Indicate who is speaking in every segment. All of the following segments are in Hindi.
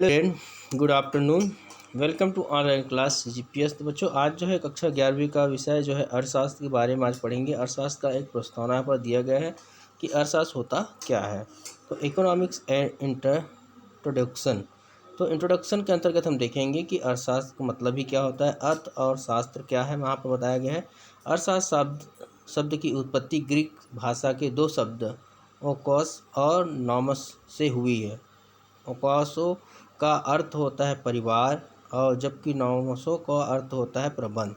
Speaker 1: Friend, good afternoon. Welcome to online class GPS. तो बच्चों, आज जो है कक्षा 11वीं का विषय जो है अर्थशास्त्र के बारे में आज पढ़ेंगे। अर्थशास्त्र का एक प्रस्तावना यहाँ पर दिया गया है कि अर्थशास्त्र होता क्या है। तो इकोनॉमिक्स एंड इंट्रोडक्शन। तो इंट्रोडक्शन के अंतर्गत हम देखेंगे कि अर्थशास्त्र का मतलब ही क्या होता है, अर्थ और शास्त्र क्या है। वहाँ पर बताया गया है अर्थशास्त्र शब्द की उत्पत्ति ग्रीक भाषा के दो शब्द ओकोस और नॉमस से हुई है। ओकासो का अर्थ होता है परिवार और जबकि नॉमसो का अर्थ होता है प्रबंध।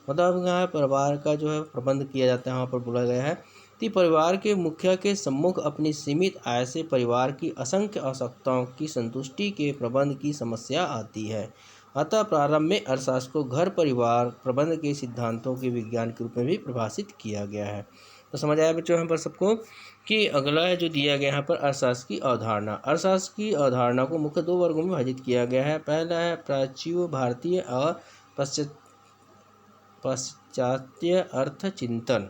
Speaker 1: मतलब यहाँ परिवार का जो है प्रबंध किया जाता है, वहाँ पर बोला गया है कि परिवार के मुखिया के सम्मुख अपनी सीमित आय से परिवार की असंख्य आवश्यकताओं की संतुष्टि के प्रबंध की समस्या आती है। अतः प्रारंभ में अर्थशास्त्र को घर परिवार प्रबंध के सिद्धांतों के विज्ञान के रूप में भी परिभाषित किया गया है। तो समझ आया बच्चों यहाँ पर सबको कि अगला है जो दिया गया यहाँ पर अर्थशास्त्र की अवधारणा। अर्थशास्त्र की अवधारणा को मुख्य दो वर्गों में विभाजित किया गया है। पहला है प्राच्य भारतीय और पाश्चात्य अर्थ चिंतन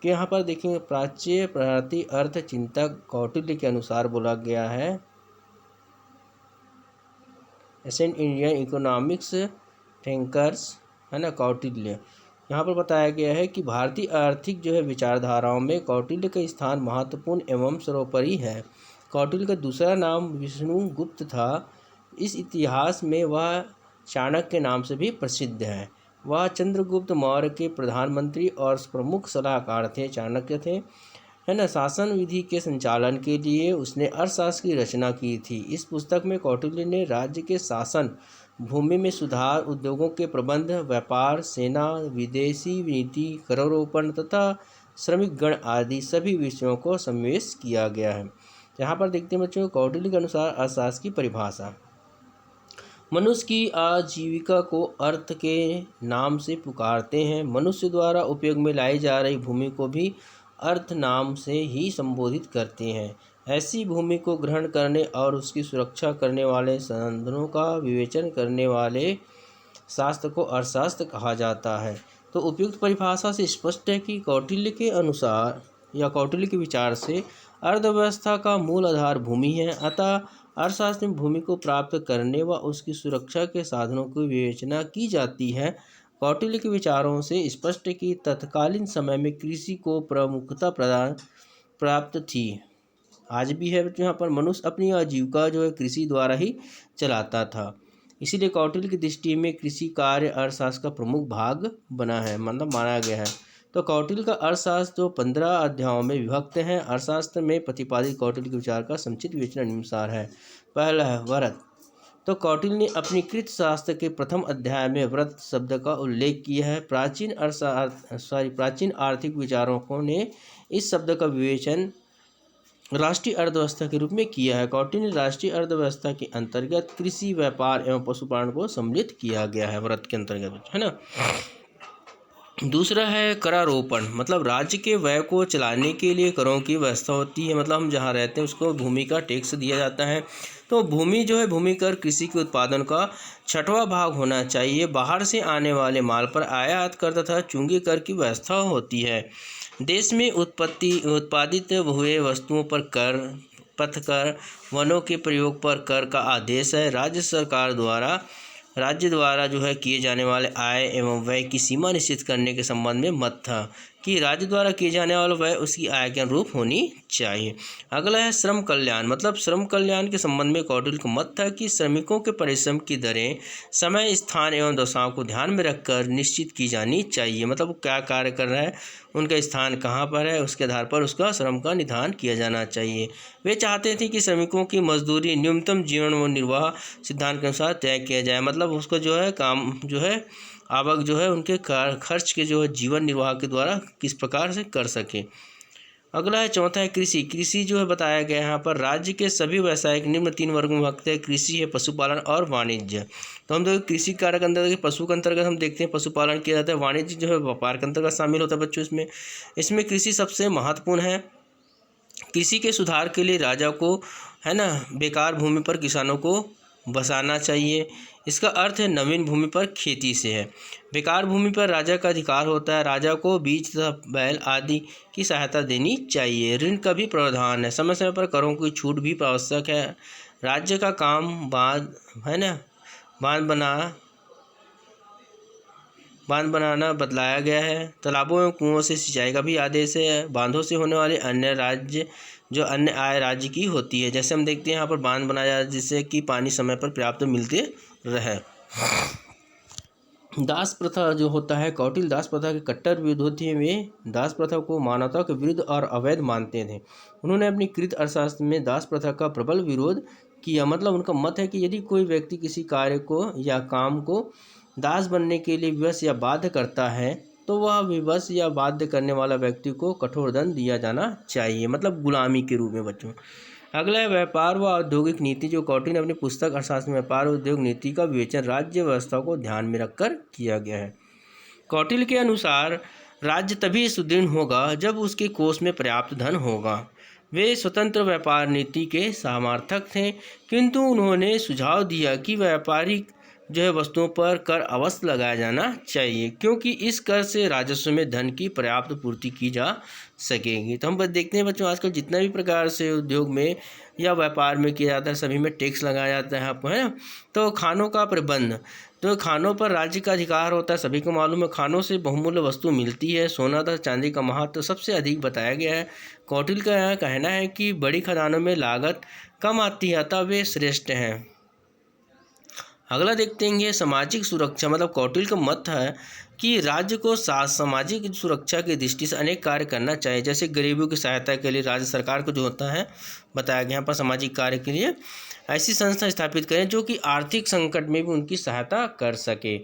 Speaker 1: के यहाँ पर देखेंगे। प्राच्य भारतीय अर्थ चिंतक कौटिल्य के अनुसार बोला गया है, एसेंट इंडियन इकोनॉमिक्स थिंकर्स है ना, कौटिल्य। यहाँ पर बताया गया है कि भारतीय आर्थिक जो है विचारधाराओं में कौटिल्य का स्थान महत्वपूर्ण एवं सर्वोपरि है। कौटिल्य का दूसरा नाम विष्णुगुप्त था। इस इतिहास में वह चाणक्य के नाम से भी प्रसिद्ध है। वह चंद्रगुप्त मौर्य के प्रधानमंत्री और प्रमुख सलाहकार थे, चाणक्य थे, है ना। शासन विधि के संचालन के लिए उसने अर्थशास्त्र की रचना की थी। इस पुस्तक में कौटिल्य ने राज्य के शासन, भूमि में सुधार, उद्योगों के प्रबंध, व्यापार, सेना, विदेशी नीति, करारोपण तथा श्रमिक गण आदि सभी विषयों को समावेश किया गया है। यहाँ पर देखते हैं बच्चों, कौटिल्य के अनुसार अर्थशास्त्र की परिभाषा। मनुष्य की आजीविका को अर्थ के नाम से पुकारते हैं। मनुष्य द्वारा उपयोग में लाई जा रही भूमि को भी अर्थ नाम से ही संबोधित करते हैं। ऐसी भूमि को ग्रहण करने और उसकी सुरक्षा करने वाले संसाधनों का विवेचन करने वाले शास्त्र को अर्थशास्त्र कहा जाता है। तो उपयुक्त परिभाषा से स्पष्ट है कि कौटिल्य के अनुसार या कौटिल्य के विचार से अर्थव्यवस्था का मूल आधार भूमि है। अतः अर्थशास्त्र में भूमि को प्राप्त करने व उसकी सुरक्षा के साधनों की विवेचना की जाती है। कौटिल्य के विचारों से स्पष्ट है कि तत्कालीन समय में कृषि को प्रमुखता प्राप्त थी। आज भी है यहाँ पर मनुष्य अपनी आजीविका जो है कृषि द्वारा ही चलाता था। इसीलिए कौटिल्य की दृष्टि में कृषि कार्य अर्थशास्त्र का प्रमुख भाग बना है, मतलब माना गया है। तो कौटिल्य का अर्थशास्त्र जो 15 अध्यायों में विभक्त है। अर्थशास्त्र में प्रतिपादित कौटिल्य के विचार का संक्षिप्त विवेचन निम्नानुसार है। पहला है व्रत। तो कौटिल्य ने अपनी कृतशास्त्र के प्रथम अध्याय में व्रत शब्द का उल्लेख किया है। प्राचीन आर्थिक विचारकों ने इस शब्द का विवेचन राष्ट्रीय अर्थव्यवस्था के रूप में किया है। कौटिल्य ने राष्ट्रीय अर्थव्यवस्था के अंतर्गत कृषि, व्यापार एवं पशुपालन को सम्मिलित किया गया है व्रत के अंतर्गत, है ना। दूसरा है करारोपण। मतलब राज्य के व्यय को चलाने के लिए करों की व्यवस्था होती है। मतलब हम जहाँ रहते हैं उसको भूमि का टैक्स दिया जाता है। तो भूमि जो है, भूमि कर कृषि के उत्पादन का 6वां भाग होना चाहिए। बाहर से आने वाले माल पर आयात कर तथा चुंगी कर की व्यवस्था होती है। देश में उत्पादित हुए वस्तुओं पर कर, पथकर, वनों के प्रयोग पर कर का आदेश है। राज्य द्वारा जो है किए जाने वाले आय एवं व्यय की सीमा निश्चित करने के संबंध में मत था कि राज्य द्वारा किए जाने वाला व्यय उसकी आय के अनुरूप होनी चाहिए। अगला है श्रम कल्याण। मतलब श्रम कल्याण के संबंध में कौटिल्य का मत था कि श्रमिकों के परिश्रम की दरें समय, स्थान एवं दशाओं को ध्यान में रखकर निश्चित की जानी चाहिए। मतलब वो क्या कार्य कर रहा है, उनका स्थान कहाँ पर है, उसके आधार पर उसका श्रम का निदान किया जाना चाहिए। वे चाहते थे कि श्रमिकों की मजदूरी न्यूनतम जीवन व निर्वाह सिद्धांत के अनुसार तय किया जाए। मतलब उसको जो है काम जो है आवक जो है उनके खर्च के जो है जीवन निर्वाह के द्वारा किस प्रकार से कर सके। अगला है चौथा है कृषि। कृषि जो है बताया गया यहाँ पर राज्य के सभी व्यवसायिक निम्न 3 वर्गों में विभक्त है। कृषि है, पशुपालन और वाणिज्य। तो हम देखो कृषि कार्य के अंतर्गत पशु के अंतर्गत हम देखते हैं पशुपालन किया जाता है। वाणिज्य जो है व्यापार के अंतर्गत शामिल होता है बच्चों। इसमें कृषि सबसे महत्वपूर्ण है। कृषि के सुधार के लिए राजा को, है ना, बेकार भूमि पर किसानों को बसाना चाहिए। इसका अर्थ है नवीन भूमि पर खेती से है। बेकार भूमि पर राजा का अधिकार होता है। राजा को बीज तथा बैल आदि की सहायता देनी चाहिए। ऋण का भी प्रावधान है। समय समय पर करों की छूट भी आवश्यक है। राज्य का काम बांध है ना बांध बनाना बतलाया गया है। तालाबों एवं कुओं से सिंचाई का भी आदेश है। बांधों से होने वाले अन्य आय राज्य की होती है। जैसे हम देखते हैं यहाँ पर बांध बनाया जाए जिससे कि पानी समय पर पर्याप्त मिलते रहे। दास प्रथा जो होता है, कौटिल्य दास प्रथा के कट्टर विरोधी थे। वे दास प्रथा को मानवता के विरुद्ध और अवैध मानते थे। उन्होंने अपनी कृत अर्थशास्त्र में दास प्रथा का प्रबल विरोध किया। मतलब उनका मत है कि यदि कोई व्यक्ति किसी कार्य को या काम को दास बनने के लिए विवश या बाध्य करता है तो वह विवश या बाध्य करने वाला व्यक्ति को कठोर दंड दिया जाना चाहिए, मतलब गुलामी के रूप में बच्चों। अगला है व्यापार व औद्योगिक नीति, जो कौटिल्य ने अपनी पुस्तक अर्थशास्त्र में व्यापार और उद्योग नीति का विवेचन राज्य व्यवस्था को ध्यान में रखकर किया गया है। कौटिल्य के अनुसार राज्य तभी सुदृढ़ होगा जब उसके कोष में पर्याप्त धन होगा। वे स्वतंत्र व्यापार नीति के समर्थक थे, किंतु उन्होंने सुझाव दिया कि व्यापारिक जो है वस्तुओं पर कर अवश्य लगाया जाना चाहिए, क्योंकि इस कर से राजस्व में धन की पर्याप्त पूर्ति की जा सकेगी। तो हम बस देखते हैं बच्चों, आजकल जितना भी प्रकार से उद्योग में या व्यापार में किया जाता है सभी में टैक्स लगाया जाता है आपको, है ना। तो खानों का प्रबंध, तो खानों पर राज्य का अधिकार होता है। सभी को मालूम है खानों से बहुमूल्य वस्तु मिलती है। सोना तथा चांदी का महत्व सबसे अधिक बताया गया है। कौटिल्य का यह कहना है कि बड़ी खदानों में लागत कम आती है, अतः वे श्रेष्ठ हैं। अगला देखते हैं सामाजिक सुरक्षा, मतलब कौटिल्य का मत है कि राज्य को सामाजिक सुरक्षा की दृष्टि से अनेक कार्य करना चाहिए। जैसे गरीबों की सहायता के लिए राज्य सरकार को जो होता है बताया गया यहाँ पर, सामाजिक कार्य के लिए ऐसी संस्था स्थापित करें जो कि आर्थिक संकट में भी उनकी सहायता कर सके।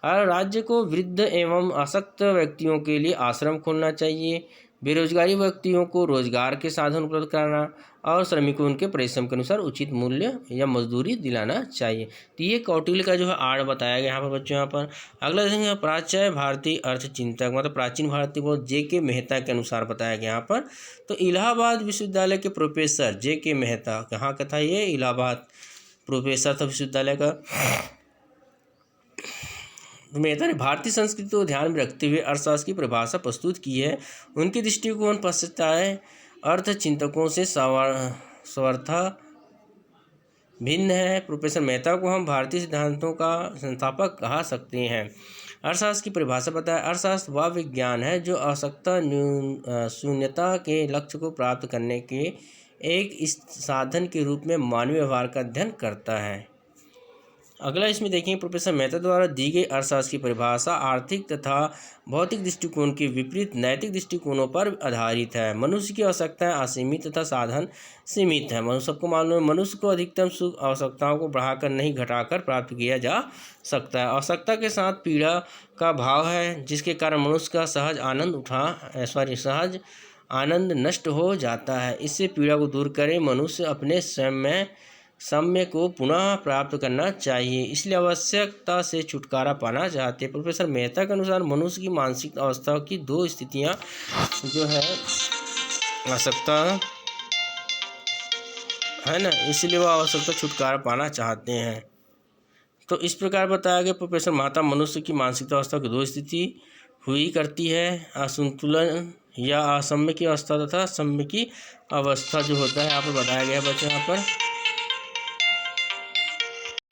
Speaker 1: और राज्य को वृद्ध एवं अशक्त व्यक्तियों के लिए आश्रम खोलना चाहिए। बेरोजगारी व्यक्तियों को रोजगार के साधन उपलब्ध कराना और श्रमिकों उनके परिश्रम के अनुसार उचित मूल्य या मजदूरी दिलाना चाहिए। तो ये कौटिल्य का जो है आड़ बताया गया यहाँ पर बच्चों। यहाँ पर अगला देखेंगे प्राच्य भारतीय अर्थचिंतक, मतलब प्राचीन भारतीय को जे.के. मेहता के अनुसार बताया गया यहाँ पर। तो इलाहाबाद विश्वविद्यालय के प्रोफेसर जे.के. मेहता, कहाँ का था ये, इलाहाबाद प्रोफेसर था विश्वविद्यालय का। मेहता ने भारतीय संस्कृति को ध्यान में रखते हुए अर्थशास्त्र की परिभाषा प्रस्तुत की है। उनके दृष्टिकोण पाश्चात्य अर्थचिंतकों से सर्वथा भिन्न है। प्रोफेसर मेहता को हम भारतीय सिद्धांतों का संस्थापक कहा सकते हैं। अर्थशास्त्र की परिभाषा बताया, अर्थशास्त्र वह विज्ञान है जो आवश्यकता शून्यता के लक्ष्य को प्राप्त करने के एक साधन के रूप में मानवीय व्यवहार का अध्ययन करता है। अगला इसमें देखेंगे प्रोफेसर मेहता द्वारा दी गई अर्थशास्त्र की परिभाषा आर्थिक तथा भौतिक दृष्टिकोण के विपरीत नैतिक दृष्टिकोणों पर आधारित है। मनुष्य की आवश्यकताएं असीमित तथा साधन सीमित है। मनुष्य सबको मालूम है मनुष्य को अधिकतम सुख आवश्यकताओं को बढ़ाकर नहीं घटाकर प्राप्त किया जा सकता है। आवश्यकता के साथ पीड़ा का भाव है, जिसके कारण मनुष्य का सहज आनंद नष्ट हो जाता है। इससे पीड़ा को दूर करें मनुष्य अपने सम्य को पुनः प्राप्त करना चाहिए, इसलिए आवश्यकता से छुटकारा पाना चाहते हैं। प्रोफेसर मेहता के अनुसार मनुष्य की मानसिक अवस्था की दो स्थितियां जो है आवश्यकता है ना, इसलिए वह आवश्यकता छुटकारा पाना चाहते हैं। तो इस प्रकार बताया गया प्रोफेसर मेहता मनुष्य की मानसिक अवस्था की दो स्थिति हुई करती है, असंतुलन या असम्य की अवस्था तथा सम्य की अवस्था जो होता है यहाँ पर बताया गया बच्चों। यहाँ पर